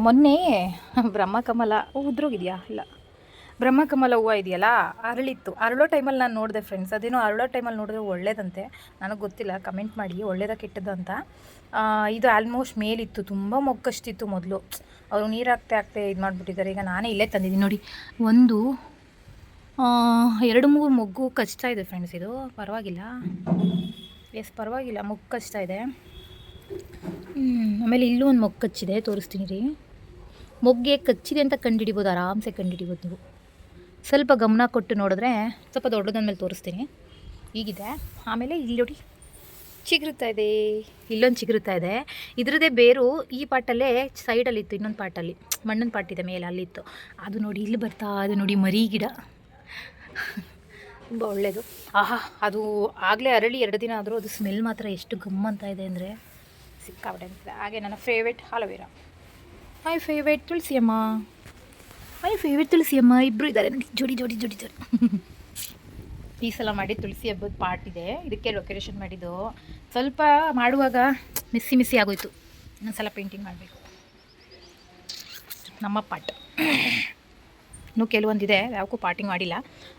ಮೊನ್ನೆ ಬ್ರಹ್ಮಕಮಲ ಉದ್ರೋಗಿದೆಯಾ? ಇಲ್ಲ, ಬ್ರಹ್ಮಕಮಲ ಹೂವು ಇದೆಯಲ್ಲ ಅರಳಿತ್ತು. ಅರಳೋ ಟೈಮಲ್ಲಿ ನಾನು ನೋಡಿದೆ ಫ್ರೆಂಡ್ಸ್. ಅದೇನೋ ಅರಳೋ ಟೈಮಲ್ಲಿ ನೋಡಿದ್ರೆ ಒಳ್ಳೇದಂತೆ, ನನಗೆ ಗೊತ್ತಿಲ್ಲ, ಕಮೆಂಟ್ ಮಾಡಿ ಒಳ್ಳೇದ ಕೆಟ್ಟದ್ದು ಅಂತ. ಇದು ಆಲ್ಮೋಸ್ಟ್ ಮೇಲಿತ್ತು, ತುಂಬ ಮೊಗ್ಗಷ್ಟಿತ್ತು ಮೊದಲು. ಅವರು ನೀರು ಹಾಕ್ತೆ ಇದು ಮಾಡಿಬಿಟ್ಟಿದ್ದಾರೆ. ಈಗ ನಾನೇ ಇಲ್ಲೇ ತಂದಿದ್ದೀನಿ ನೋಡಿ, ಒಂದು 2-3 ಮೊಗ್ಗು ಕಚ್ತಾ ಇದೆ ಫ್ರೆಂಡ್ಸ್. ಇದು ಪರವಾಗಿಲ್ಲ, ಪರವಾಗಿಲ್ಲ, ಮೊಗ್ಗು ಕಚ್ತಾ ಇದೆ. ಆಮೇಲೆ ಇಲ್ಲೂ ಒಂದು ಮೊಗ್ಗು ಕಚ್ಚಿದೆ, ತೋರಿಸ್ತೀನಿ ರೀ. ಮೊಗ್ಗೆ ಕಚ್ಚಿದೆ ಅಂತ ಕಂಡುಹಿಡಿಬೋದು, ಆರಾಮ್ಸೆ ಕಂಡುಹಿಡಿಬೋದು ನೀವು. ಸ್ವಲ್ಪ ಗಮನ ಕೊಟ್ಟು ನೋಡಿದ್ರೆ ಸ್ವಲ್ಪ ದೊಡ್ಡದಂದ ಮೇಲೆ ತೋರಿಸ್ತೀನಿ. ಹೀಗಿದೆ. ಆಮೇಲೆ ಇಲ್ಲಿ ನೋಡಿ ಚಿಗುರುತ್ತಾ ಇದೆ, ಇಲ್ಲೊಂದು ಚಿಗುರುತ್ತಾ ಇದೆ. ಇದರದ್ದೇ ಬೇರು ಈ ಪಾಟಲ್ಲೇ ಸೈಡಲ್ಲಿತ್ತು, ಇನ್ನೊಂದು ಪಾಟಲ್ಲಿ ಮಣ್ಣಿನ ಪಾಟಿದೆ ಮೇಲೆ, ಅಲ್ಲಿತ್ತು. ಅದು ನೋಡಿ ಇಲ್ಲಿ ಬರ್ತಾ ಅದು ನೋಡಿ, ಮರಿ ಗಿಡ ತುಂಬ ಒಳ್ಳೆಯದು. ಅದು ಆಗಲೇ ಅರಳಿ 2 ದಿನ ಆದರೂ ಅದು ಸ್ಮೆಲ್ ಮಾತ್ರ ಎಷ್ಟು ಗಮ್ಮಂತ ಇದೆ ಅಂದರೆ ಸಿಕ್ಕಾಬಿಟ್ಟೆ ಅಂತಿದೆ. ಹಾಗೆ ನನ್ನ ಫೇವ್ರೇಟ್ ಅಲೋವೆರಾ, ಮೈ ಫೇವ್ರೇಟ್ ತುಳಸಿಯಮ್ಮ, ಇಬ್ಬರು ಇದ್ದಾರೆ ನೋಡಿ, ಜೋಡಿ. ಈ ಸಲ ಮಾಡಿ ತುಳಸಿ ಹಬ್ಬದ ಪಾರ್ಟ್ ಇದೆ, ಇದಕ್ಕೆ ಲೊಕೇಶನ್ ಮಾಡಿದ್ದು. ಸ್ವಲ್ಪ ಮಾಡುವಾಗ ಮಿಸ್ಸಿ ಆಗೋಯ್ತು, ಇನ್ನೊಂದ್ಸಲ ಪೇಂಟಿಂಗ್ ಮಾಡಬೇಕು. ನಮ್ಮ ಪಾಟ್ ಇನ್ನೂ ಕೆಲವೊಂದಿದೆ, ಯಾವಕ್ಕೂ ಪಾರ್ಟಿಂಗ್ ಮಾಡಿಲ್ಲ.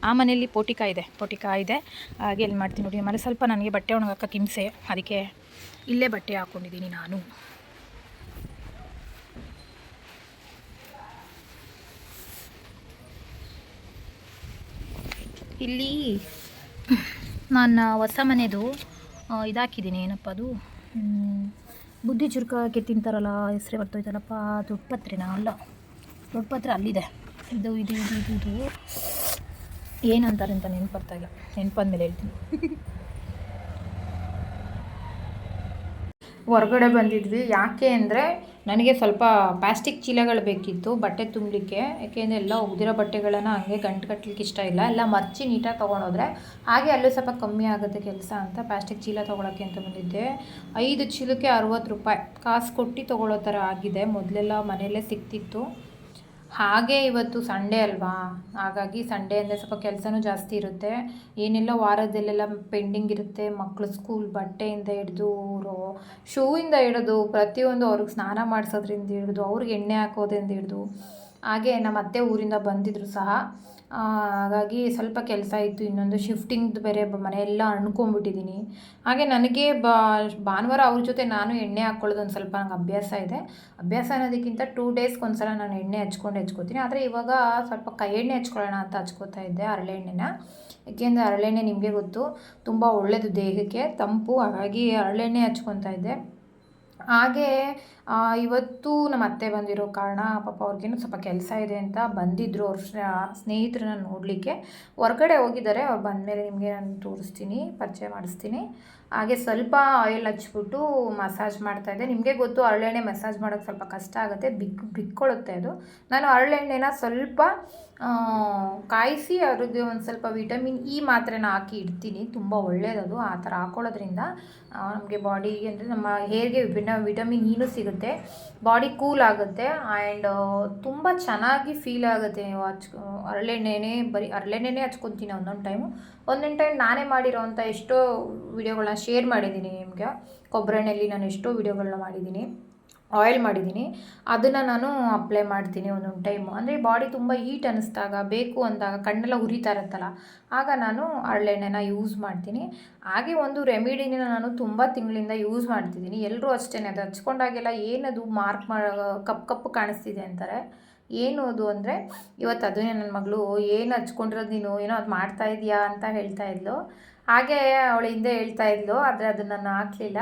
ಆ ಮನೆಯಲ್ಲಿ ಪೋಟಿಕ ಇದೆ. ಹಾಗೆ ಎಲ್ಲಿ ಮಾಡ್ತೀನಿ ನೋಡಿ. ಆಮೇಲೆ ಸ್ವಲ್ಪ ನನಗೆ ಬಟ್ಟೆ ಒಣಗಾಕಕ್ಕೆ ಹಿಂಸೆ, ಅದಕ್ಕೆ ಇಲ್ಲೇ ಬಟ್ಟೆ ಹಾಕ್ಕೊಂಡಿದ್ದೀನಿ ನಾನು. ಇಲ್ಲಿ ನಾನು ಹೊಸ ಮನೆಯದು ಇದಾಕಿದ್ದೀನಿ, ಏನಪ್ಪ ಅದು ಬುದ್ಧಿ ಚುರುಕ ಹಾಕಿ ತಿಂತಾರಲ್ಲ, ಹೆಸರೇ ಬರ್ತೋಯ್ತಲ್ಲಪ್ಪ, ದೊಡ್ಡಪತ್ರೆನಾ? ಅಲ್ಲ, ದೊಡ್ಡಪತ್ರೆ ಅಲ್ಲಿದೆ. ಇದು ಏನಂತಾರೆ ಅಂತ ನೆನಪರ್ತಾಯಿಲ್ಲ, ನೆನಪಂದ್ಮೇಲೆ ಹೇಳ್ತೀನಿ. ಹೊರಗಡೆ ಬಂದಿದ್ವಿ, ಯಾಕೆ ಅಂದರೆ ನನಗೆ ಸ್ವಲ್ಪ ಪ್ಲಾಸ್ಟಿಕ್ ಚೀಲಗಳು ಬೇಕಿತ್ತು ಬಟ್ಟೆ ತುಂಬಲಿಕ್ಕೆ. ಯಾಕೆಂದರೆ ಎಲ್ಲ ಒಗ್ದಿರೋ ಬಟ್ಟೆಗಳನ್ನು ಹಂಗೆ ಗಂಟು ಕಟ್ಟಲಿಕ್ಕೆ ಇಷ್ಟ ಇಲ್ಲ, ಎಲ್ಲ ಮರ್ಚಿ ನೀಟಾಗಿ ತೊಗೊಂಡೋದ್ರೆ ಹಾಗೆ ಅಲ್ಲೂ ಸ್ವಲ್ಪ ಕಮ್ಮಿ ಆಗುತ್ತೆ ಕೆಲಸ ಅಂತ ಪ್ಲಾಸ್ಟಿಕ್ ಚೀಲ ತೊಗೊಳಕ್ಕೆ ಅಂತ ಬಂದಿದ್ದೆ. 5 ಚೀಲಕ್ಕೆ 60 ರೂಪಾಯಿ ಕಾಸು ಕೊಟ್ಟು ತೊಗೊಳ್ಳೋ ಥರ ಆಗಿದೆ. ಮೊದಲೆಲ್ಲ ಮನೆಯಲ್ಲೇ ಸಿಗ್ತಿತ್ತು. ಹಾಗೆ ಇವತ್ತು ಸಂಡೇ ಅಲ್ವಾ, ಹಾಗಾಗಿ ಸಂಡೇ ಅಂದರೆ ಸ್ವಲ್ಪ ಕೆಲಸನೂ ಜಾಸ್ತಿ ಇರುತ್ತೆ. ಏನೆಲ್ಲ ವಾರದಲ್ಲೆಲ್ಲ ಪೆಂಡಿಂಗ್ ಇರುತ್ತೆ, ಮಕ್ಕಳು ಸ್ಕೂಲ್ ಬಟ್ಟೆಯಿಂದ ಹಿಡಿದು ಶೂವಿಂದ ಹಿಡಿದು ಪ್ರತಿಯೊಂದು ಅವ್ರಿಗೆ ಸ್ನಾನ ಮಾಡಿಸೋದ್ರಿಂದ ಹಿಡಿದು ಅವ್ರಿಗೆ ಎಣ್ಣೆ ಹಾಕೋದ್ರಿಂದ ಹಿಡಿದು. ಹಾಗೆ ನಮ್ಮ ಅತ್ತೆ ಊರಿಂದ ಬಂದಿದ್ರು ಸಹ, ಹಾಗಾಗಿ ಸ್ವಲ್ಪ ಕೆಲಸ ಇತ್ತು. ಇನ್ನೊಂದು ಶಿಫ್ಟಿಂಗ್ದು ಬೇರೆ ಮನೆಯೆಲ್ಲ ಅಣ್ಕೊಂಬಿಟ್ಟಿದ್ದೀನಿ. ಹಾಗೆ ನನಗೆ ಭಾನುವಾರ ಅವ್ರ ಜೊತೆ ನಾನು ಎಣ್ಣೆ ಹಾಕ್ಕೊಳ್ಳೋದು ಒಂದು ಸ್ವಲ್ಪ ನಂಗೆ ಅಭ್ಯಾಸ ಇದೆ. ಅಭ್ಯಾಸ ಅನ್ನೋದಕ್ಕಿಂತ 2 ಡೇಸ್ಗೆ ಸಲ ನಾನು ಎಣ್ಣೆ ಹಚ್ಕೋತೀನಿ. ಆದರೆ ಇವಾಗ ಸ್ವಲ್ಪ ಕೈ ಎಣ್ಣೆ ಹಚ್ಕೊಳ್ಳೋಣ ಅಂತ ಹಚ್ಕೋತಾ ಇದ್ದೆ, ಹರಳೆ ಎಣ್ಣೆನ. ಏಕೆಂದರೆ ಹರಳೆಣ್ಣೆ ನಿಮಗೆ ಗೊತ್ತು ತುಂಬ ಒಳ್ಳೆಯದು ದೇಹಕ್ಕೆ, ತಂಪು. ಹಾಗಾಗಿ ಹರಳೆಣ್ಣೆ ಹಚ್ಕೊತಾ ಇದ್ದೆ. ಹಾಗೆ ಇವತ್ತು ನಮ್ಮ ಅತ್ತೆ ಬಂದಿರೋ ಕಾರಣ ಪಾಪ ಅವ್ರಿಗೇನು ಸ್ವಲ್ಪ ಕೆಲಸ ಇದೆ ಅಂತ ಬಂದಿದ್ದರು. ಅವ್ರ ಸ್ನೇಹಿತರನ್ನ ನೋಡಲಿಕ್ಕೆ ಹೊರಗಡೆ ಹೋಗಿದ್ದಾರೆ. ಅವ್ರು ಬಂದಮೇಲೆ ನಿಮಗೆ ನಾನು ತೋರಿಸ್ತೀನಿ, ಪರಿಚಯ ಮಾಡಿಸ್ತೀನಿ. ಹಾಗೆ ಸ್ವಲ್ಪ ಆಯಿಲ್ ಹಚ್ಬಿಟ್ಟು ಮಸಾಜ್ ಮಾಡ್ತಾಯಿದ್ದೆ. ನಿಮಗೆ ಗೊತ್ತು ಹರಳೆಣ್ಣೆ ಮಸಾಜ್ ಮಾಡೋಕ್ಕೆ ಸ್ವಲ್ಪ ಕಷ್ಟ ಆಗುತ್ತೆ, ಬಿಕ್ಕೊಳ್ಳುತ್ತೆ ಅದು. ನಾನು ಹರಳೆಣ್ಣೆನ ಸ್ವಲ್ಪ ಕಾಯಿಸಿ ಅವ್ರಿಗೆ ಒಂದು ಸ್ವಲ್ಪ ವಿಟಮಿನ್ ಇ ಮಾತ್ರೆನ ಹಾಕಿ ಇಡ್ತೀನಿ. ತುಂಬ ಒಳ್ಳೆಯದದು, ಆ ಥರ ಹಾಕ್ಕೊಳ್ಳೋದ್ರಿಂದ ನಮಗೆ ಬಾಡಿಗೆ ಅಂದರೆ ನಮ್ಮ ಹೇರ್ಗೆ ವಿಟಮಿನ್ ಇನೂ ಸಿಗುತ್ತೆ, ಬಾಡಿ ಕೂಲ್ ಆಗುತ್ತೆ ಆ್ಯಂಡ್ ತುಂಬ ಚೆನ್ನಾಗಿ ಫೀಲ್ ಆಗುತ್ತೆ. ನೀವು ಹರಳೆಣ್ಣೆನೇ ಬರೀ ಹರಳೆಣ್ಣೆನೇ ಹಚ್ಕೊತೀನಿ ಒಂದೊಂದು ಟೈಮ್ ನಾನೇ ಮಾಡಿರೋವಂಥ ಎಷ್ಟೋ ವಿಡಿಯೋಗಳನ್ನ ಶೇರ್ ಮಾಡಿದ್ದೀನಿ ನಿಮಗೆ. ಕೊಬ್ಬರೆಣ್ಣೆಯಲ್ಲಿ ನಾನು ಎಷ್ಟೋ ವಿಡಿಯೋಗಳನ್ನ ಮಾಡಿದ್ದೀನಿ, ಆಯಿಲ್ ಮಾಡಿದ್ದೀನಿ. ಅದನ್ನು ನಾನು ಅಪ್ಲೈ ಮಾಡ್ತೀನಿ ಒಂದೊಂದು ಟೈಮು. ಅಂದರೆ ಬಾಡಿ ತುಂಬ ಹೀಟ್ ಅನ್ನಿಸ್ದಾಗ, ಬೇಕು ಅಂದಾಗ, ಕಣ್ಣೆಲ್ಲ ಉರಿತಾ ಇರುತ್ತಲ್ಲ, ಆಗ ನಾನು ಹರಳೆಣ್ಣೆನ ಯೂಸ್ ಮಾಡ್ತೀನಿ. ಹಾಗೆ ಒಂದು ರೆಮಿಡಿನ ನಾನು ತುಂಬ ತಿಂಗಳಿಂದ ಯೂಸ್ ಮಾಡ್ತಿದ್ದೀನಿ. ಎಲ್ಲರೂ ಅಷ್ಟೇ, ಅದು ಹಚ್ಕೊಂಡಾಗೆಲ್ಲ ಏನದು ಮಾರ್ಕ್ ಕಪ್ಪು ಕಾಣಿಸ್ತಿದೆ ಅಂತಾರೆ. ಏನು ಅದು ಅಂದರೆ ಇವತ್ತು ಅದನ್ನೇ ನನ್ನ ಮಗಳು, ಏನು ಹಚ್ಕೊಂಡಿರೋದು ನೀನು, ಏನೋ ಅದು ಮಾಡ್ತಾ ಇದೆಯಾ ಅಂತ ಹೇಳ್ತಾ ಇದ್ಲು. ಹಾಗೆ ಅವಳು ಹಿಂದೆ ಹೇಳ್ತಾ ಇದ್ಲು, ಆದರೆ ಅದನ್ನು ನಾನು ಹಾಕಲಿಲ್ಲ.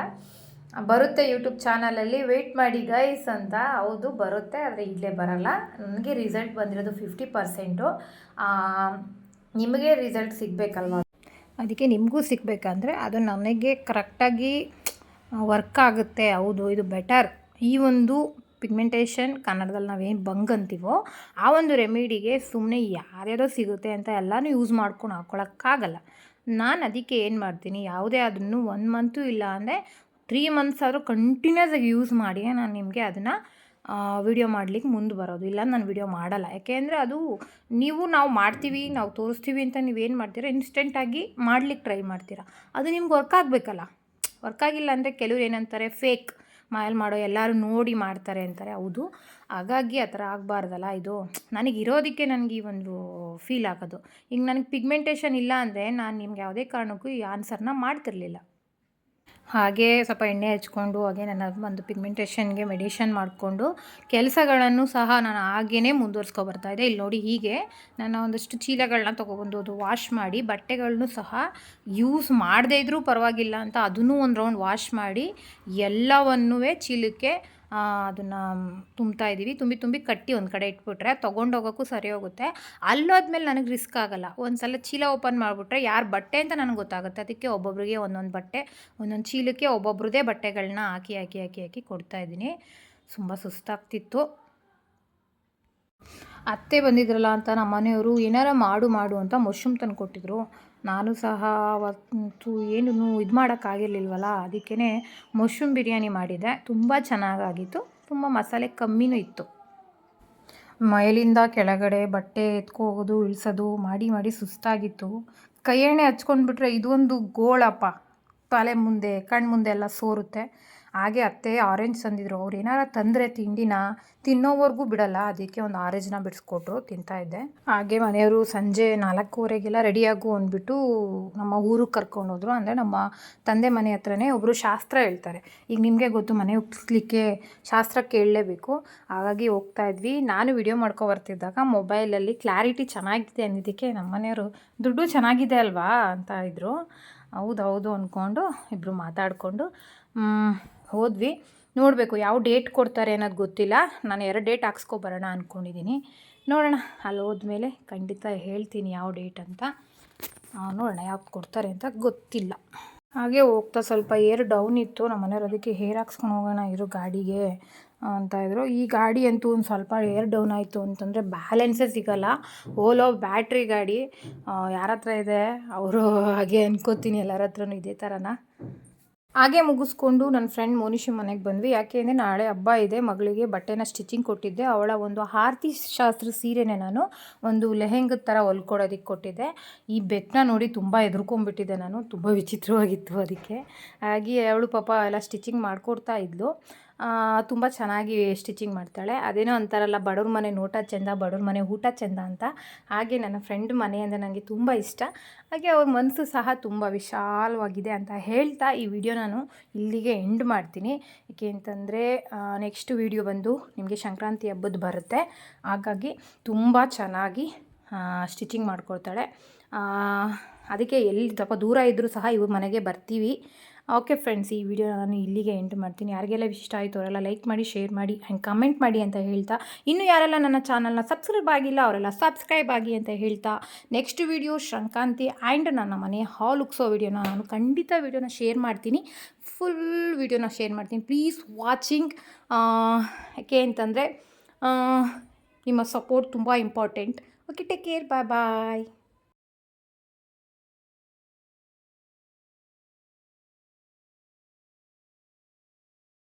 ಬರುತ್ತೆ ಯೂಟ್ಯೂಬ್ ಚಾನಲಲ್ಲಿ, ವೆಯ್ಟ್ ಮಾಡಿ ಗೈಸ್ ಅಂತ. ಹೌದು ಬರುತ್ತೆ, ಆದರೆ ಈಗಲೇ ಬರೋಲ್ಲ. ನನಗೆ ರಿಸಲ್ಟ್ ಬಂದಿರೋದು 50%. ನಿಮಗೆ ರಿಸಲ್ಟ್ ಸಿಗಬೇಕಲ್ವ, ಅದಕ್ಕೆ ನಿಮಗೂ ಸಿಗಬೇಕಂದ್ರೆ ಅದು ನನಗೆ ಕರೆಕ್ಟಾಗಿ ವರ್ಕ್ ಆಗುತ್ತೆ. ಹೌದು ಇದು ಬೆಟರ್ ಈ ಒಂದು ಪಿಗ್ಮೆಂಟೇಷನ್ ಕನ್ನಡದಲ್ಲಿ ನಾವೇನು ಬಂಗ್ ಅಂತೀವೋ ಆ ಒಂದು ರೆಮಿಡಿಗೆ ಸುಮ್ಮನೆ ಯಾರ್ಯಾರೋ ಸಿಗುತ್ತೆ ಅಂತ ಎಲ್ಲನೂ ಯೂಸ್ ಮಾಡ್ಕೊಂಡು ಹಾಕ್ಕೊಳಕ್ಕಾಗಲ್ಲ. ನಾನು ಅದಕ್ಕೆ ಏನು ಮಾಡ್ತೀನಿ, ಯಾವುದೇ ಅದನ್ನು 1 ಮಂತು ಇಲ್ಲ ಅಂದರೆ 3 ಮಂತ್ಸ್ ಆದರೂ ಕಂಟಿನ್ಯೂಸ್ ಆಗಿ ಯೂಸ್ ಮಾಡಿ ನಾನು ನಿಮಗೆ ಅದನ್ನು ವಿಡಿಯೋ ಮಾಡಲಿಕ್ಕೆ ಮುಂದೆ ಬರೋದು. ಇಲ್ಲ ನಾನು ವಿಡಿಯೋ ಮಾಡಲ್ಲ. ಯಾಕೆಂದರೆ ಅದು ನಾವು ಮಾಡ್ತೀವಿ, ನಾವು ತೋರಿಸ್ತೀವಿ ಅಂತ ನೀವೇನು ಮಾಡ್ತೀರಾ, ಇನ್ಸ್ಟೆಂಟಾಗಿ ಮಾಡ್ಲಿಕ್ಕೆ ಟ್ರೈ ಮಾಡ್ತೀರಾ. ಅದು ನಿಮ್ಗೆ ವರ್ಕ್ ಆಗಬೇಕಲ್ಲ. ವರ್ಕ್ ಆಗಿಲ್ಲ ಅಂದರೆ ಕೆಲವ್ರು ಏನಂತಾರೆ, ಫೇಕ್ ಮನೇಲಿ ಮಾಡೋ ಎಲ್ಲರೂ ನೋಡಿ ಮಾಡ್ತಾರೆ ಅಂತಾರೆ. ಹೌದು, ಹಾಗಾಗಿ ಆ ಥರ ಆಗಬಾರ್ದಲ್ಲ. ಇದು ನನಗಿರೋದಕ್ಕೆ ನನಗೆ ಈ ಒಂದು ಫೀಲ್ ಆಗೋದು. ಈಗ ನನಗೆ ಪಿಗ್ಮೆಂಟೇಷನ್ ಇಲ್ಲ ಅಂದರೆ ನಾನು ನಿಮ್ಗೆ ಯಾವುದೇ ಕಾರಣಕ್ಕೂ ಈ ಆನ್ಸರ್ನ ಮಾಡ್ತಿರಲಿಲ್ಲ. ಹಾಗೇ ಸ್ವಲ್ಪ ಎಣ್ಣೆ ಹಚ್ಕೊಂಡು ಹಾಗೆ ನನ್ನ ಒಂದು ಪಿಗ್ಮೆಂಟೇಷನ್ಗೆ ಮೆಡಿಷನ್ ಮಾಡಿಕೊಂಡು ಕೆಲಸಗಳನ್ನು ಸಹ ನಾನು ಹಾಗೇ ಮುಂದುವರ್ಸ್ಕೊಬರ್ತಾಯಿದ್ದೆ. ಇಲ್ಲಿ ನೋಡಿ, ಹೀಗೆ ನಾನು ಒಂದಷ್ಟು ಚೀಲಗಳನ್ನ ತೊಗೊಬಂದು ಅದು ವಾಶ್ ಮಾಡಿ ಬಟ್ಟೆಗಳನ್ನೂ ಸಹ ಯೂಸ್ ಮಾಡದೇ ಇದ್ದರೂ ಪರವಾಗಿಲ್ಲ ಅಂತ ಅದನ್ನೂ ಒಂದು ರೌಂಡ್ ವಾಶ್ ಮಾಡಿ ಎಲ್ಲವನ್ನೂ ಚೀಲಕ್ಕೆ ಅದನ್ನು ತುಂಬಿ ಕಟ್ಟಿ ಒಂದು ಕಡೆ ಇಟ್ಬಿಟ್ರೆ ತೊಗೊಂಡೋಗೋಕ್ಕೂ ಸರಿ ಹೋಗುತ್ತೆ. ಅಲ್ಲೋದ್ಮೇಲೆ ನನಗೆ ರಿಸ್ಕ್ ಆಗೋಲ್ಲ. ಒಂದು ಸಲ ಚೀಲ ಓಪನ್ ಮಾಡಿಬಿಟ್ರೆ ಯಾರು ಬಟ್ಟೆ ಅಂತ ನನಗೆ ಗೊತ್ತಾಗುತ್ತೆ. ಅದಕ್ಕೆ ಒಬ್ಬೊಬ್ಬರಿಗೆ ಒಂದೊಂದು ಬಟ್ಟೆ, ಒಂದೊಂದು ಚೀಲಕ್ಕೆ ಒಬ್ಬೊಬ್ರದ್ದೇ ಬಟ್ಟೆಗಳನ್ನ ಹಾಕಿ ಕೊಡ್ತಾಯಿದ್ದೀನಿ. ತುಂಬ ಸುಸ್ತಾಗ್ತಿತ್ತು. ಅತ್ತೆ ಬಂದಿದ್ರಲ್ಲ ಅಂತ ನಮ್ಮ ಮನೆಯವರು ಏನಾರ ಮಾಡು ಅಂತ ಮಶ್ರೂಮ್ ತಂದು ಕೊಟ್ಟಿದ್ರು. ನಾನು ಸಹ ಅವತ್ತು ಏನು ಇದು ಮಾಡೋಕ್ಕಾಗಿರ್ಲಿಲ್ವಲ್ಲ, ಅದಕ್ಕೇ ಮಶ್ರೂಮ್ ಬಿರಿಯಾನಿ ಮಾಡಿದ್ದೆ. ತುಂಬ ಚೆನ್ನಾಗಾಗಿತ್ತು. ತುಂಬ ಮಸಾಲೆ ಕಮ್ಮಿನೂ ಇತ್ತು. ಮೇಲಿಂದ ಕೆಳಗಡೆ ಬಟ್ಟೆ ಎತ್ಕೋಗೋದು ಇಳಿಸೋದು ಮಾಡಿ ಸುಸ್ತಾಗಿತ್ತು. ಕೈ ಎಣ್ಣೆ ಹಚ್ಕೊಂಡ್ಬಿಟ್ರೆ ಇದೊಂದು ಗೋಳಪ್ಪ, ತಲೆ ಮುಂದೆ ಕಣ್ಣು ಮುಂದೆ ಎಲ್ಲ ಸೋರುತ್ತೆ. ಹಾಗೆ ಅತ್ತೆ ಆರೆಂಜ್ ತಂದಿದ್ರು. ಅವ್ರು ಏನಾರ ತಂದರೆ ತಿಂಡಿನ ತಿನ್ನೋವರೆಗೂ ಬಿಡಲ್ಲ. ಅದಕ್ಕೆ ಒಂದು ಆರೆಂಜ್ನ ಬಿಡಿಸ್ಕೊಟ್ರು, ತಿಂತಾಯಿದ್ದೆ. ಹಾಗೆ ಮನೆಯವರು ಸಂಜೆ 4:15ಗೆಲ್ಲ ರೆಡಿಯಾಗು ಅಂದ್ಬಿಟ್ಟು ನಮ್ಮ ಊರಿಗೆ ಕರ್ಕೊಂಡೋದ್ರು. ಅಂದರೆ ನಮ್ಮ ತಂದೆ ಮನೆ ಹತ್ರನೇ ಒಬ್ಬರು ಶಾಸ್ತ್ರ ಹೇಳ್ತಾರೆ. ಈಗ ನಿಮಗೆ ಗೊತ್ತು, ಮನೆ ಉಪ್ಪಿಸ್ಲಿಕ್ಕೆ ಶಾಸ್ತ್ರ ಕೇಳಲೇಬೇಕು. ಹಾಗಾಗಿ ಹೋಗ್ತಾಯಿದ್ವಿ. ನಾನು ವಿಡಿಯೋ ಬರ್ತಿದ್ದಾಗ ಮೊಬೈಲಲ್ಲಿ ಕ್ಲಾರಿಟಿ ಚೆನ್ನಾಗಿದೆ ಅನ್ನೋದಕ್ಕೆ ನಮ್ಮ ಮನೆಯವರು ದುಡ್ಡು ಚೆನ್ನಾಗಿದೆ ಅಲ್ವಾ ಅಂತ ಇದ್ದರು. ಹೌದು ಅಂದ್ಕೊಂಡು ಇಬ್ಬರು ಮಾತಾಡಿಕೊಂಡು ಹೋದ್ವಿ. ನೋಡಬೇಕು ಯಾವ ಡೇಟ್ ಕೊಡ್ತಾರೆ ಅನ್ನೋದು ಗೊತ್ತಿಲ್ಲ. ನಾನು 2 ಡೇಟ್ ಹಾಕ್ಸ್ಕೊಬರೋಣ ಅಂದ್ಕೊಂಡಿದ್ದೀನಿ. ನೋಡೋಣ, ಅಲ್ಲಿ ಹೋದ್ಮೇಲೆ ಖಂಡಿತ ಹೇಳ್ತೀನಿ ಯಾವ ಡೇಟ್ ಅಂತ. ನೋಡೋಣ ಯಾವ್ದು ಕೊಡ್ತಾರೆ ಅಂತ ಗೊತ್ತಿಲ್ಲ. ಹಾಗೆ ಹೋಗ್ತಾ ಸ್ವಲ್ಪ ಏರ್ ಡೌನ್ ಇತ್ತು. ನಮ್ಮ ಮನೆಯವ್ರು ಅದಕ್ಕೆ ಹೇರ್ ಹಾಕ್ಸ್ಕೊಂಡು ಹೋಗೋಣ ಇರೋ ಗಾಡಿಗೆ ಅಂತ ಇದ್ರು. ಈ ಗಾಡಿ ಅಂತೂ ಒಂದು ಸ್ವಲ್ಪ ಏರ್ ಡೌನ್ ಆಯಿತು ಅಂತಂದರೆ ಬ್ಯಾಲೆನ್ಸೇ ಸಿಗೋಲ್ಲ. ಓಲೋ ಬ್ಯಾಟ್ರಿ ಗಾಡಿ ಯಾರ ಹತ್ರ ಇದೆ ಅವರು, ಹಾಗೆ ಅನ್ಕೋತೀನಿ ಎಲ್ಲರ ಹತ್ರನೂ ಇದೇ ಥರನ. ಹಾಗೆ ಮುಗಿಸ್ಕೊಂಡು ನನ್ನ ಫ್ರೆಂಡ್ ಮೋನಿಶಿ ಮನೆಗೆ ಬಂದ್ವಿ. ಯಾಕೆ ಅಂದರೆ ನಾಳೆ ಹಬ್ಬ ಇದೆ. ಮಗಳಿಗೆ ಬಟ್ಟೆನ ಸ್ಟಿಚಿಂಗ್ ಕೊಟ್ಟಿದ್ದೆ. ಅವಳ ಒಂದು ಆರತಿ ಶಾಸ್ತ್ರ ಸೀರೆನೇ ನಾನು ಒಂದು ಲೆಹೆಂಗದ ಥರ ಹೊಲ್ಕೊಡೋದಕ್ಕೆ ಕೊಟ್ಟಿದ್ದೆ. ಈ ಬೆಕ್ಕನ್ನ ನೋಡಿ ತುಂಬ ಹೆದರ್ಕೊಂಡ್ಬಿಟ್ಟಿದ್ದೆ ನಾನು. ತುಂಬ ವಿಚಿತ್ರವಾಗಿತ್ತು ಅದಕ್ಕೆ. ಹಾಗೆ ಅವಳು ಪಾಪ ಎಲ್ಲ ಸ್ಟಿಚಿಂಗ್ ಮಾಡಿಕೊಡ್ತಾ ಇದ್ಲು. ತುಂಬ ಚೆನ್ನಾಗಿ ಸ್ಟಿಚಿಂಗ್ ಮಾಡ್ತಾಳೆ. ಅದೇನೋ ಅಂತಾರಲ್ಲ, ಬಡವ್ರ ಮನೆ ನೋಟ ಚೆಂದ, ಬಡವ್ರ ಮನೆ ಊಟ ಚೆಂದ ಅಂತ. ಹಾಗೆ ನನ್ನ ಫ್ರೆಂಡ್ ಮನೆ ಅಂದರೆ ನನಗೆ ತುಂಬ ಇಷ್ಟ. ಹಾಗೆ ಅವ್ರ ಮನಸ್ಸು ಸಹ ತುಂಬ ವಿಶಾಲವಾಗಿದೆ ಅಂತ ಹೇಳ್ತಾ ಈ ವಿಡಿಯೋ ನಾನು ಇಲ್ಲಿಗೆ ಎಂಡ್ ಮಾಡ್ತೀನಿ. ಏಕೆ ಅಂತಂದರೆ ನೆಕ್ಸ್ಟ್ ವಿಡಿಯೋ ಬಂದು ನಿಮಗೆ ಸಂಕ್ರಾಂತಿ ಹಬ್ಬದ ಬರುತ್ತೆ. ಹಾಗಾಗಿ ತುಂಬ ಚೆನ್ನಾಗಿ ಸ್ಟಿಚಿಂಗ್ ಮಾಡ್ಕೊಳ್ತಾಳೆ. ಅದಕ್ಕೆ ಎಲ್ಲಿ ಸ್ವಲ್ಪ ದೂರ ಇದ್ದರೂ ಸಹ ಇವ್ರ ಮನೆಗೆ ಬರ್ತೀವಿ. ಓಕೆ ಫ್ರೆಂಡ್ಸ್, ಈ ವಿಡಿಯೋ ನಾನು ಇಲ್ಲಿಗೆ ಎಂಡ್ ಮಾಡ್ತೀನಿ. ಯಾರಿಗೆಲ್ಲ ಇಷ್ಟ ಆಯಿತು ಅವರೆಲ್ಲ ಲೈಕ್ ಮಾಡಿ, ಶೇರ್ ಮಾಡಿ ಆ್ಯಂಡ್ ಕಮೆಂಟ್ ಮಾಡಿ ಅಂತ ಹೇಳ್ತಾ, ಇನ್ನೂ ಯಾರೆಲ್ಲ ನನ್ನ ಚಾನಲ್ನ ಸಬ್ಸ್ಕ್ರೈಬ್ ಆಗಿಲ್ಲ ಅವರೆಲ್ಲ ಸಬ್ಸ್ಕ್ರೈಬ್ ಆಗಿ ಅಂತ ಹೇಳ್ತಾ, ನೆಕ್ಸ್ಟ್ ವಿಡಿಯೋ ಸಂಕ್ರಾಂತಿ ಆ್ಯಂಡ್ ನನ್ನ ಮನೆ ಹಾಲ್ ಉಗ್ಸೋ ವಿಡಿಯೋನ ನಾನು ಖಂಡಿತ ವಿಡಿಯೋನ ಶೇರ್ ಮಾಡ್ತೀನಿ. ಫುಲ್ ವಿಡಿಯೋನ ಶೇರ್ ಮಾಡ್ತೀನಿ. Please watching. ಯಾಕೆ ಅಂತಂದರೆ ನಿಮ್ಮ ಸಪೋರ್ಟ್ ತುಂಬ ಇಂಪಾರ್ಟೆಂಟ್. ಓಕೆ, ಟೇಕ್ ಕೇರ್, ಬಾಯ್.